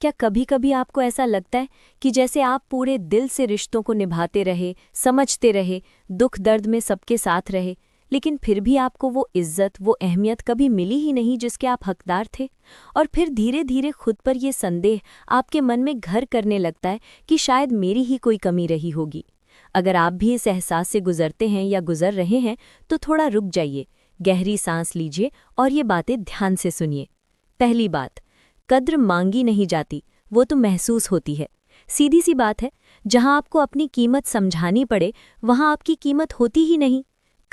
क्या कभी कभी आपको ऐसा लगता है कि जैसे आप पूरे दिल से रिश्तों को निभाते रहे, समझते रहे, दुख दर्द में सबके साथ रहे, लेकिन फिर भी आपको वो इज्जत, वो अहमियत कभी मिली ही नहीं जिसके आप हकदार थे? और फिर धीरे धीरे खुद पर ये संदेह आपके मन में घर करने लगता है कि शायद मेरी ही कोई कमी रही होगी। अगर आप भी इस एहसास से गुजरते हैं या गुजर रहे हैं तो थोड़ा रुक जाइए, गहरी सांस लीजिए और ये बातें ध्यान से सुनिए। पहली बात, कद्र मांगी नहीं जाती, वो तो महसूस होती है। सीधी सी बात है, जहां आपको अपनी कीमत समझानी पड़े वहां आपकी कीमत होती ही नहीं।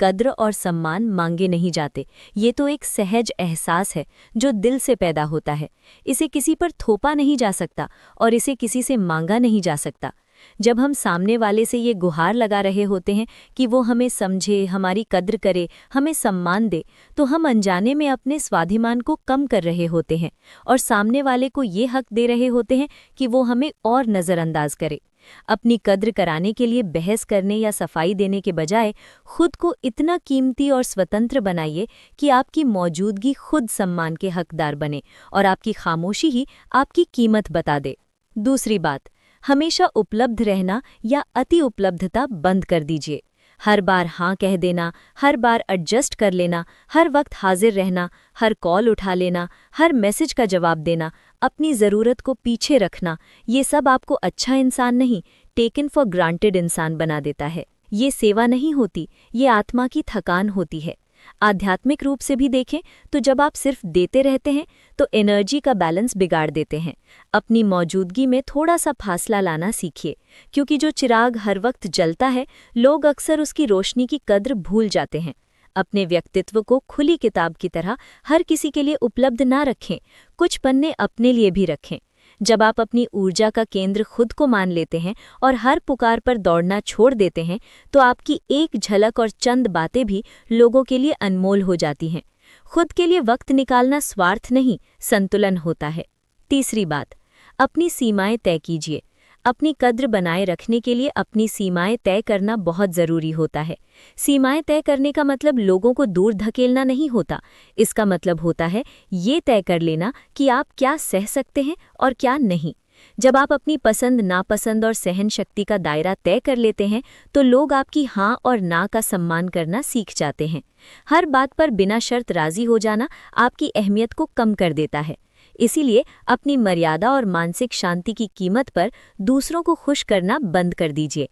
कद्र और सम्मान मांगे नहीं जाते, ये तो एक सहज एहसास है जो दिल से पैदा होता है। इसे किसी पर थोपा नहीं जा सकता और इसे किसी से मांगा नहीं जा सकता। जब हम सामने वाले से ये गुहार लगा रहे होते हैं कि वो हमें समझे, हमारी कद्र करे, हमें सम्मान दे, तो हम अनजाने में अपने स्वाभिमान को कम कर रहे होते हैं और सामने वाले को ये हक दे रहे होते हैं कि वो हमें और नज़रअंदाज करे। अपनी कद्र कराने के लिए बहस करने या सफाई देने के बजाय खुद को इतना कीमती और स्वतंत्र बनाइए कि आपकी मौजूदगी खुद सम्मान के हकदार बने और आपकी खामोशी ही आपकी कीमत बता दे। दूसरी बात, हमेशा उपलब्ध रहना या अति उपलब्धता बंद कर दीजिए। हर बार हाँ कह देना, हर बार एडजस्ट कर लेना, हर वक्त हाजिर रहना, हर कॉल उठा लेना, हर मैसेज का जवाब देना, अपनी ज़रूरत को पीछे रखना, ये सब आपको अच्छा इंसान नहीं, टेकन फॉर ग्रांटेड इंसान बना देता है। ये सेवा नहीं होती, ये आत्मा की थकान होती है। आध्यात्मिक रूप से भी देखें तो जब आप सिर्फ देते रहते हैं तो एनर्जी का बैलेंस बिगाड़ देते हैं। अपनी मौजूदगी में थोड़ा सा फासला लाना सीखिए, क्योंकि जो चिराग हर वक्त जलता है, लोग अक्सर उसकी रोशनी की कद्र भूल जाते हैं। अपने व्यक्तित्व को खुली किताब की तरह हर किसी के लिए उपलब्ध ना रखें, कुछ पन्ने अपने लिए भी रखें। जब आप अपनी ऊर्जा का केंद्र खुद को मान लेते हैं और हर पुकार पर दौड़ना छोड़ देते हैं, तो आपकी एक झलक और चंद बातें भी लोगों के लिए अनमोल हो जाती हैं। खुद के लिए वक्त निकालना स्वार्थ नहीं, संतुलन होता है। तीसरी बात, अपनी सीमाएं तय कीजिए। अपनी कद्र बनाए रखने के लिए अपनी सीमाएं तय करना बहुत ज़रूरी होता है। सीमाएं तय करने का मतलब लोगों को दूर धकेलना नहीं होता। इसका मतलब होता है ये तय कर लेना कि आप क्या सह सकते हैं और क्या नहीं। जब आप अपनी पसंद, नापसंद और सहन शक्ति का दायरा तय कर लेते हैं तो लोग आपकी हाँ और ना का सम्मान करना सीख जाते हैं। हर बात पर बिना शर्त राज़ी हो जाना आपकी अहमियत को कम कर देता है। इसीलिए अपनी मर्यादा और मानसिक शांति की कीमत पर दूसरों को खुश करना बंद कर दीजिए।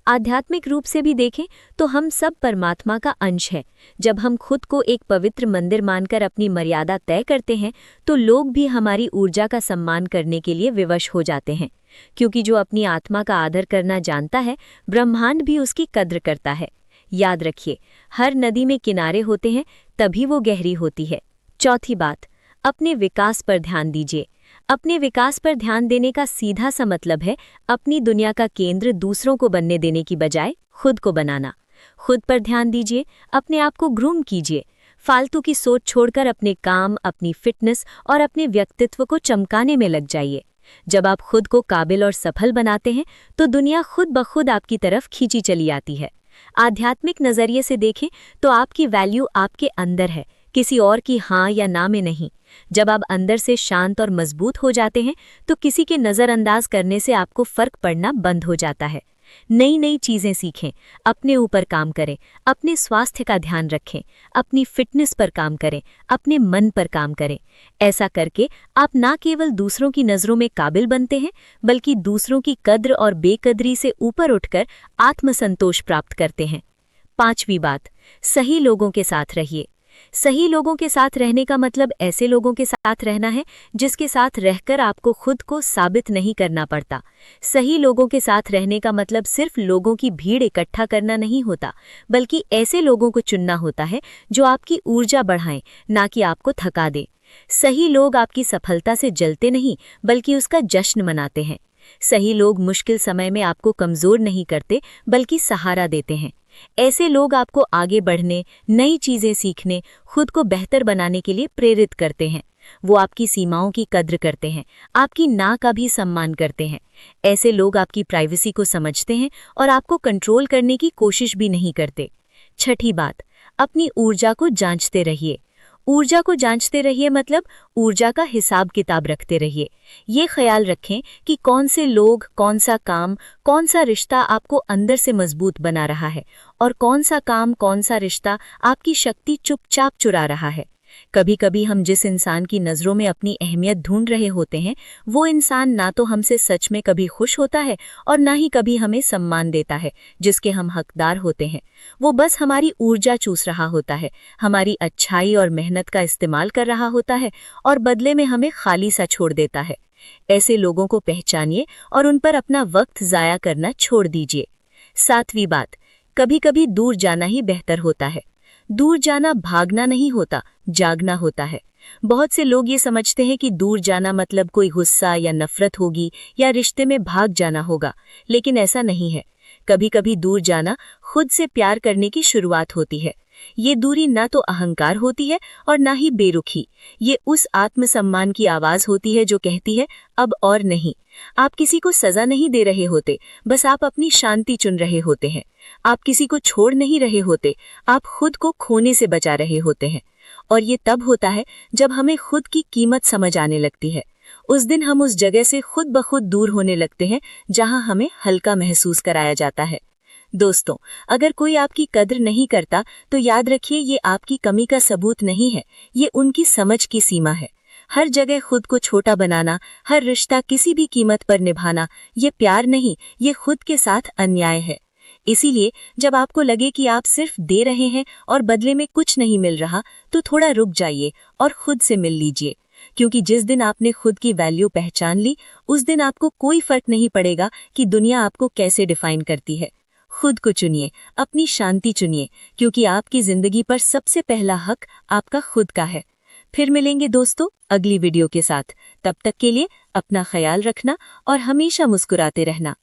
आध्यात्मिक रूप से भी देखें तो हम सब परमात्मा का अंश है। जब हम खुद को एक पवित्र मंदिर मानकर अपनी मर्यादा तय करते हैं तो लोग भी हमारी ऊर्जा का सम्मान करने के लिए विवश हो जाते हैं, क्योंकि जो अपनी आत्मा का आदर करना जानता है, ब्रह्मांड भी उसकी कद्र करता है। याद रखिए, हर नदी में किनारे होते हैं, तभी वो गहरी होती है। चौथी बात, अपने विकास पर ध्यान दीजिए। अपने विकास पर ध्यान देने का सीधा सा मतलब है अपनी दुनिया का केंद्र दूसरों को बनने देने की बजाय खुद को बनाना। खुद पर ध्यान दीजिए, अपने आप को ग्रूम कीजिए। फालतू की सोच छोड़कर अपने काम, अपनी फिटनेस और अपने व्यक्तित्व को चमकाने में लग जाइए। जब आप खुद को काबिल और सफल बनाते हैं तो दुनिया खुद ब खुद आपकी तरफ खींची चली आती है। आध्यात्मिक नज़रिए से देखें तो आपकी वैल्यू आपके अंदर है, किसी और की हाँ या ना में नहीं। जब आप अंदर से शांत और मजबूत हो जाते हैं तो किसी के नज़रअंदाज करने से आपको फ़र्क पड़ना बंद हो जाता है। नई नई चीज़ें सीखें, अपने ऊपर काम करें, अपने स्वास्थ्य का ध्यान रखें, अपनी फिटनेस पर काम करें, अपने मन पर काम करें। ऐसा करके आप ना केवल दूसरों की नज़रों में काबिल बनते हैं, बल्कि दूसरों की कद्र और बेकदरी से ऊपर उठकर आत्मसंतोष प्राप्त करते हैं। पांचवी बात, सही लोगों के साथ रहिए। सही लोगों के साथ रहने का मतलब ऐसे लोगों के साथ रहना है जिसके साथ रहकर आपको खुद को साबित नहीं करना पड़ता। सही लोगों के साथ रहने का मतलब सिर्फ लोगों की भीड़ इकट्ठा करना नहीं होता, बल्कि ऐसे लोगों को चुनना होता है जो आपकी ऊर्जा बढ़ाएं, ना कि आपको थका दें। सही लोग आपकी सफलता से जलते नहीं, बल्कि उसका जश्न मनाते हैं। सही लोग मुश्किल समय में आपको कमज़ोर नहीं करते, बल्कि सहारा देते हैं। ऐसे लोग आपको आगे बढ़ने, नई चीज़ें सीखने, खुद को बेहतर बनाने के लिए प्रेरित करते हैं। वो आपकी सीमाओं की कद्र करते हैं, आपकी ना का भी सम्मान करते हैं। ऐसे लोग आपकी प्राइवेसी को समझते हैं और आपको कंट्रोल करने की कोशिश भी नहीं करते। छठी बात, अपनी ऊर्जा को जांचते रहिए। ऊर्जा को जांचते रहिए, मतलब ऊर्जा का हिसाब किताब रखते रहिए। ये ख्याल रखें कि कौन से लोग, कौन सा काम, कौन सा रिश्ता आपको अंदर से मजबूत बना रहा है और कौन सा काम, कौन सा रिश्ता आपकी शक्ति चुपचाप चुरा रहा है। कभी कभी हम जिस इंसान की नज़रों में अपनी अहमियत ढूंढ रहे होते हैं, वो इंसान ना तो हमसे सच में कभी खुश होता है और ना ही कभी हमें सम्मान देता है जिसके हम हकदार होते हैं। वो बस हमारी ऊर्जा चूस रहा होता है, हमारी अच्छाई और मेहनत का इस्तेमाल कर रहा होता है और बदले में हमें खाली सा छोड़ देता है। ऐसे लोगों को पहचानिए और उन पर अपना वक्त ज़ाया करना छोड़ दीजिए। 7वीं बात, कभी कभी दूर जाना ही बेहतर होता है। दूर जाना भागना नहीं होता, जागना होता है। बहुत से लोग ये समझते हैं कि दूर जाना मतलब कोई गुस्सा या नफरत होगी या रिश्ते में भाग जाना होगा, लेकिन ऐसा नहीं है। कभी कभी दूर जाना खुद से प्यार करने की शुरुआत होती है। ये दूरी ना तो अहंकार होती है और ना ही बेरुखी। ये उस आत्मसम्मान की आवाज होती है जो कहती है अब और नहीं। आप किसी को सजा नहीं दे रहे होते, बस आप अपनी शांति चुन रहे होते हैं। आप किसी को छोड़ नहीं रहे होते, आप खुद को खोने से बचा रहे होते हैं। और ये तब होता है जब हमें खुद की कीमत समझ आने लगती है। उस दिन हम उस जगह से खुद ब खुद दूर होने लगते हैं जहां हमें हल्का महसूस कराया जाता है। दोस्तों, अगर कोई आपकी कद्र नहीं करता तो याद रखिए, ये आपकी कमी का सबूत नहीं है, ये उनकी समझ की सीमा है। हर जगह खुद को छोटा बनाना, हर रिश्ता किसी भी कीमत पर निभाना, ये प्यार नहीं, ये खुद के साथ अन्याय है। इसीलिए जब आपको लगे कि आप सिर्फ दे रहे हैं और बदले में कुछ नहीं मिल रहा, तो थोड़ा रुक जाइए और खुद से मिल लीजिए। क्योंकि जिस दिन आपने खुद की वैल्यू पहचान ली, उस दिन आपको कोई फर्क नहीं पड़ेगा कि दुनिया आपको कैसे डिफाइन करती है। खुद को चुनिए, अपनी शांति चुनिए, क्योंकि आपकी जिंदगी पर सबसे पहला हक आपका खुद का है। फिर मिलेंगे दोस्तों अगली वीडियो के साथ। तब तक के लिए अपना ख्याल रखना और हमेशा मुस्कुराते रहना।